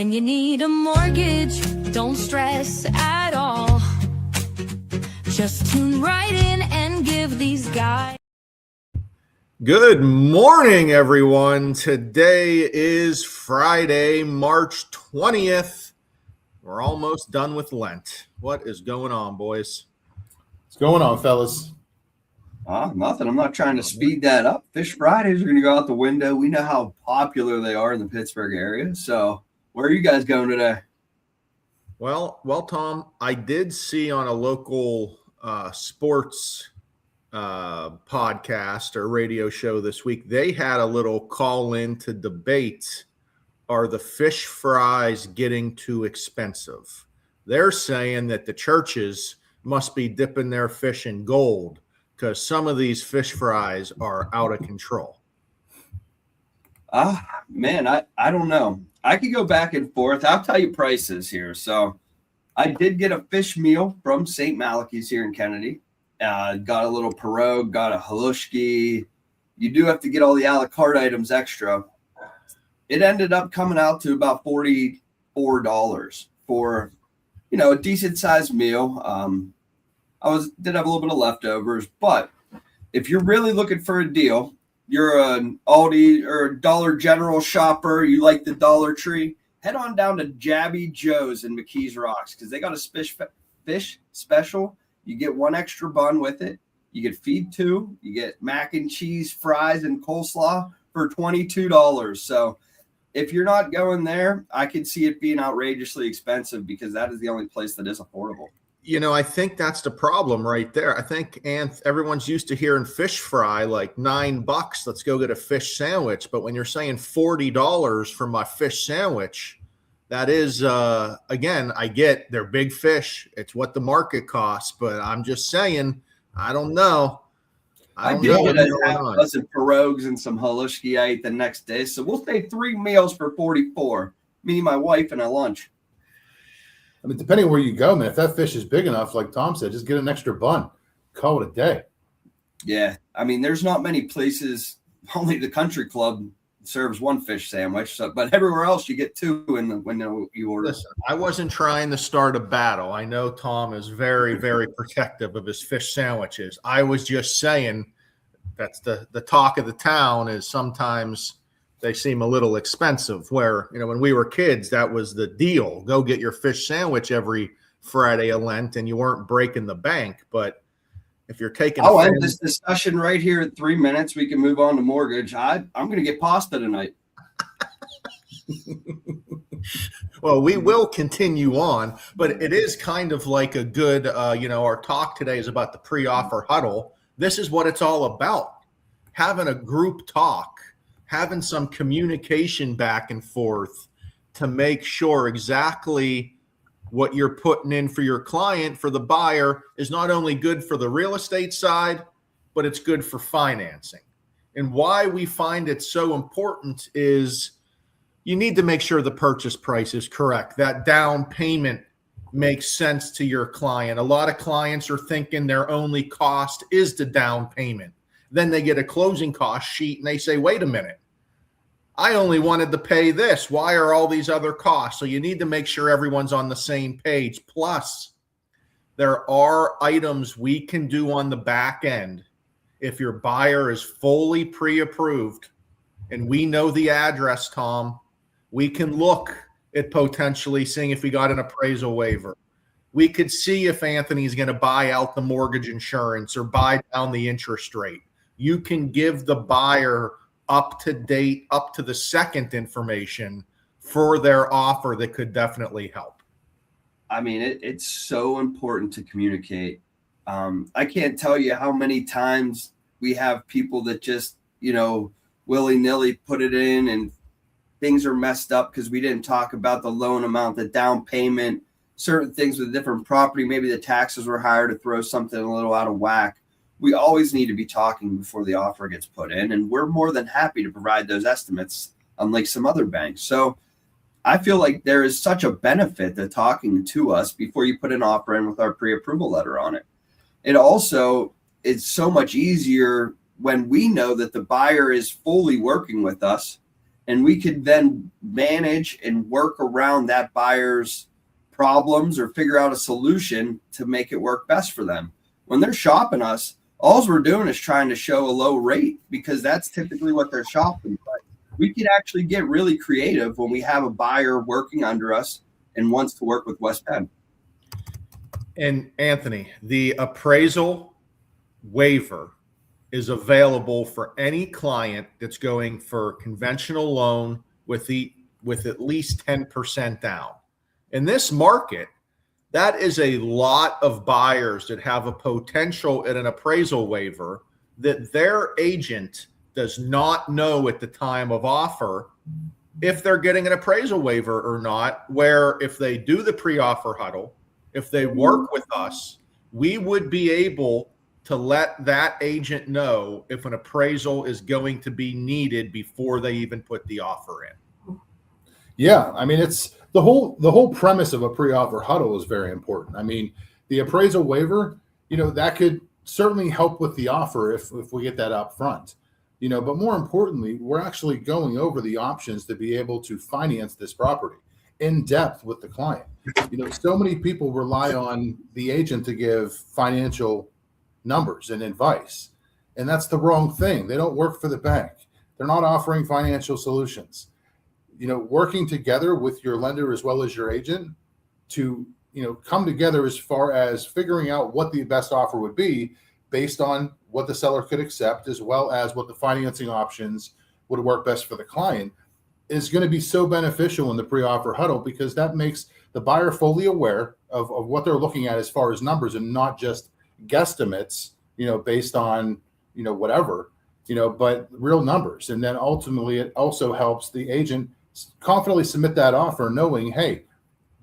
When you need a mortgage, don't stress at all. Just tune right in and give these guys. Good morning, everyone. Today is Friday, March 20th. We're almost done with Lent. What is going on, boys? What's going on, fellas? Nothing. I'm not trying to speed that up. Fish Fridays are going to go out the window. We know how popular they are in the Pittsburgh area. So where are you guys going today? Well, Tom, I did see on a local sports podcast or radio show this week, they had a little call in to debate, are the fish fries getting too expensive? They're saying that the churches must be dipping their fish in gold because some of these fish fries are out of control. Man, I don't know. I could go back and forth. I'll tell you prices here. So I did get a fish meal from St. Malachy's here in Kennedy. Got a little pierogi, got a halushki. You do have to get all the a la carte items extra. It ended up coming out to about $44 for, a decent sized meal. Did have a little bit of leftovers, but if you're really looking for a deal, you're an Aldi or a Dollar General shopper, you like the Dollar Tree, head on down to Jabby Joe's in McKees Rocks because they got a fish special. You get one extra bun with it. You get feed two. You get mac and cheese, fries, and coleslaw for $22. So if you're not going there, I could see it being outrageously expensive because that is the only place that is affordable. I think that's the problem right there. I think everyone's used to hearing fish fry like $9. Let's go get a fish sandwich. But when you're saying $40 for my fish sandwich, that is, again, I get they're big fish. It's what the market costs. But I'm just saying, I don't know. I did get a dozen pierogies and some halushki I ate the next day. So we'll say 3 meals for $44. Me, my wife, and a lunch. I mean, depending on where you go, man, if that fish is big enough, like Tom said, just get an extra bun. Call it a day. Yeah. I mean, there's not many places. Only the country club serves one fish sandwich. But everywhere else, you get two when you order. Listen, I wasn't trying to start a battle. I know Tom is very, very protective of his fish sandwiches. I was just saying that's the talk of the town is sometimes they seem a little expensive where, when we were kids, that was the deal. Go get your fish sandwich every Friday of Lent and you weren't breaking the bank. But if you're taking I'll end this discussion right here in 3 minutes. We can move on to mortgage. I'm going to get pasta tonight. Well, we will continue on, but it is kind of like a good, our talk today is about the pre-offer huddle. This is what it's all about. Having a group talk, having some communication back and forth to make sure exactly what you're putting in for your client, for the buyer, is not only good for the real estate side, but it's good for financing. And why we find it so important is you need to make sure the purchase price is correct. That down payment makes sense to your client. A lot of clients are thinking their only cost is the down payment. Then they get a closing cost sheet and they say, wait a minute, I only wanted to pay this. Why are all these other costs? So you need to make sure everyone's on the same page. Plus, there are items we can do on the back end. If your buyer is fully pre-approved and we know the address, Tom, we can look at potentially seeing if we got an appraisal waiver. We could see if Anthony's going to buy out the mortgage insurance or buy down the interest rate. You can give the buyer up to date, up to the second information for their offer that could definitely help. I mean, it's so important to communicate. I can't tell you how many times we have people that just, willy-nilly put it in and things are messed up because we didn't talk about the loan amount, the down payment, certain things with a different property. Maybe the taxes were higher to throw something a little out of whack. We always need to be talking before the offer gets put in, and we're more than happy to provide those estimates, unlike some other banks. So I feel like there is such a benefit to talking to us before you put an offer in with our pre-approval letter on it. It also is so much easier when we know that the buyer is fully working with us and we could then manage and work around that buyer's problems or figure out a solution to make it work best for them. When they're shopping us, all we're doing is trying to show a low rate because that's typically what they're shopping. But we could actually get really creative when we have a buyer working under us and wants to work with West Penn. And Anthony, the appraisal waiver is available for any client that's going for conventional loan with at least 10% down. In this market, that is a lot of buyers that have a potential at an appraisal waiver that their agent does not know at the time of offer if they're getting an appraisal waiver or not, where if they do the pre-offer huddle, if they work with us, we would be able to let that agent know if an appraisal is going to be needed before they even put the offer in. Yeah, I mean, it's the whole premise of a pre-offer huddle is very important. I mean, the appraisal waiver, that could certainly help with the offer if we get that up front. But more importantly, we're actually going over the options to be able to finance this property in depth with the client. So many people rely on the agent to give financial numbers and advice, and that's the wrong thing. They don't work for the bank. They're not offering financial solutions. Working together with your lender as well as your agent to, come together as far as figuring out what the best offer would be based on what the seller could accept, as well as what the financing options would work best for the client, is going to be so beneficial in the pre-offer huddle, because that makes the buyer fully aware of what they're looking at as far as numbers, and not just guesstimates, based on, whatever, but real numbers. And then ultimately it also helps the agent confidently submit that offer knowing, hey,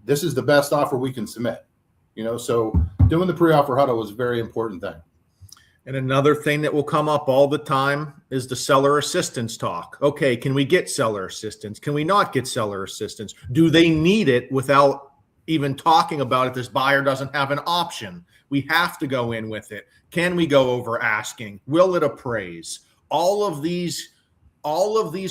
this is the best offer we can submit. So doing the pre-offer huddle is a very important thing. And another thing that will come up all the time is the seller assistance talk. Okay, can we get seller assistance? Can we not get seller assistance? Do they need it without even talking about it? This buyer doesn't have an option. We have to go in with it. Can we go over asking? Will it appraise? All of these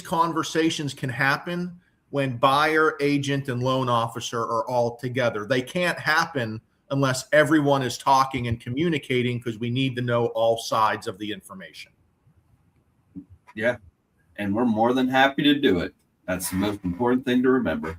conversations can happen when buyer, agent, and loan officer are all together. They can't happen unless everyone is talking and communicating, because we need to know all sides of the information. Yeah. And we're more than happy to do it. That's the most important thing to remember.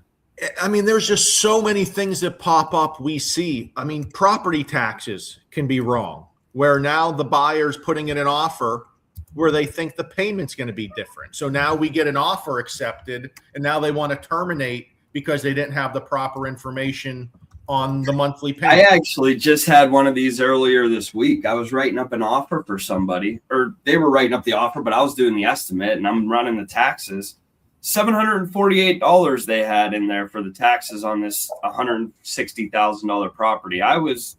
I mean, there's just so many things that pop up we see. I mean, property taxes can be wrong, where now the buyer's putting in an offer where they think the payment's going to be different. So now we get an offer accepted, and now they want to terminate because they didn't have the proper information on the monthly payment. I actually just had one of these earlier this week. I was writing up an offer for somebody, or they were writing up the offer, but I was doing the estimate and I'm running the taxes. $748 they had in there for the taxes on this $160,000 property. I was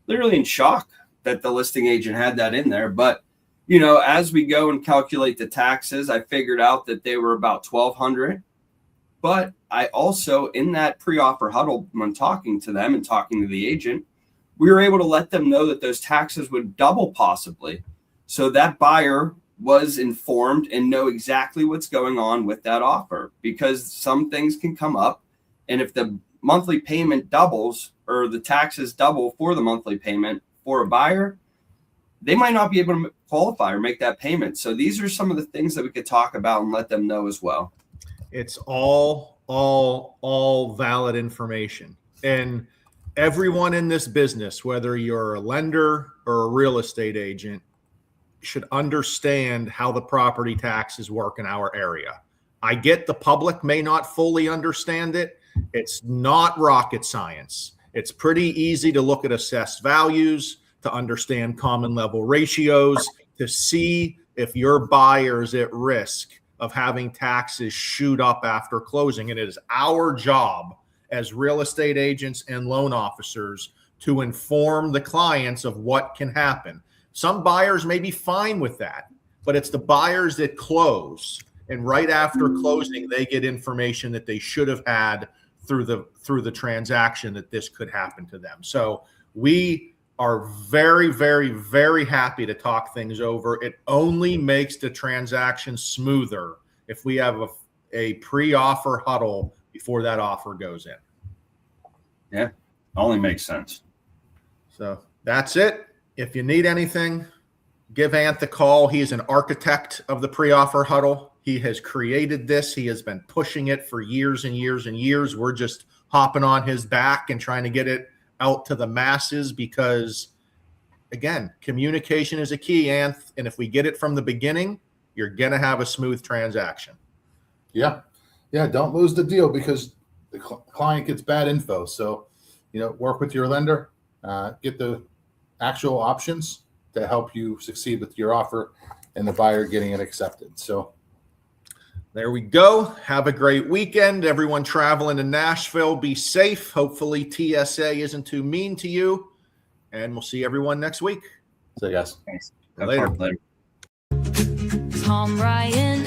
literally in shock that the listing agent had that in there. But, as we go and calculate the taxes, I figured out that they were about $1,200. But I also, in that pre-offer huddle, when talking to them and talking to the agent, we were able to let them know that those taxes would double possibly. So that buyer was informed and know exactly what's going on with that offer, because some things can come up. And if the monthly payment doubles or the taxes double for the monthly payment for a buyer, they might not be able to qualify or make that payment. So these are some of the things that we could talk about and let them know as well. It's all valid information. And everyone in this business, whether you're a lender or a real estate agent, should understand how the property taxes work in our area. I get the public may not fully understand it. It's not rocket science. It's pretty easy to look at assessed values, to understand common level ratios, to see if your buyer's at risk of having taxes shoot up after closing. And it is our job as real estate agents and loan officers to inform the clients of what can happen. Some buyers may be fine with that, but it's the buyers that close, and right after closing, they get information that they should have had through the transaction that this could happen to them. So we are very, very, very happy to talk things over. It only makes the transaction smoother if we have a pre-offer huddle before that offer goes in. Yeah, only makes sense. So that's it. If you need anything, give Ant a call. He is an architect of the pre-offer huddle. He has created this. He has been pushing it for years and years and years. We're just hopping on his back and trying to get it out to the masses because, again, communication is a key, Anth. And if we get it from the beginning, you're going to have a smooth transaction. Yeah. Yeah. Don't lose the deal because the client gets bad info. So, work with your lender, get the actual options to help you succeed with your offer and the buyer getting it accepted. So there we go. Have a great weekend. Everyone traveling to Nashville, be safe. Hopefully TSA isn't too mean to you. And we'll see everyone next week. guys. Thanks. Later. Later. Tom Ryan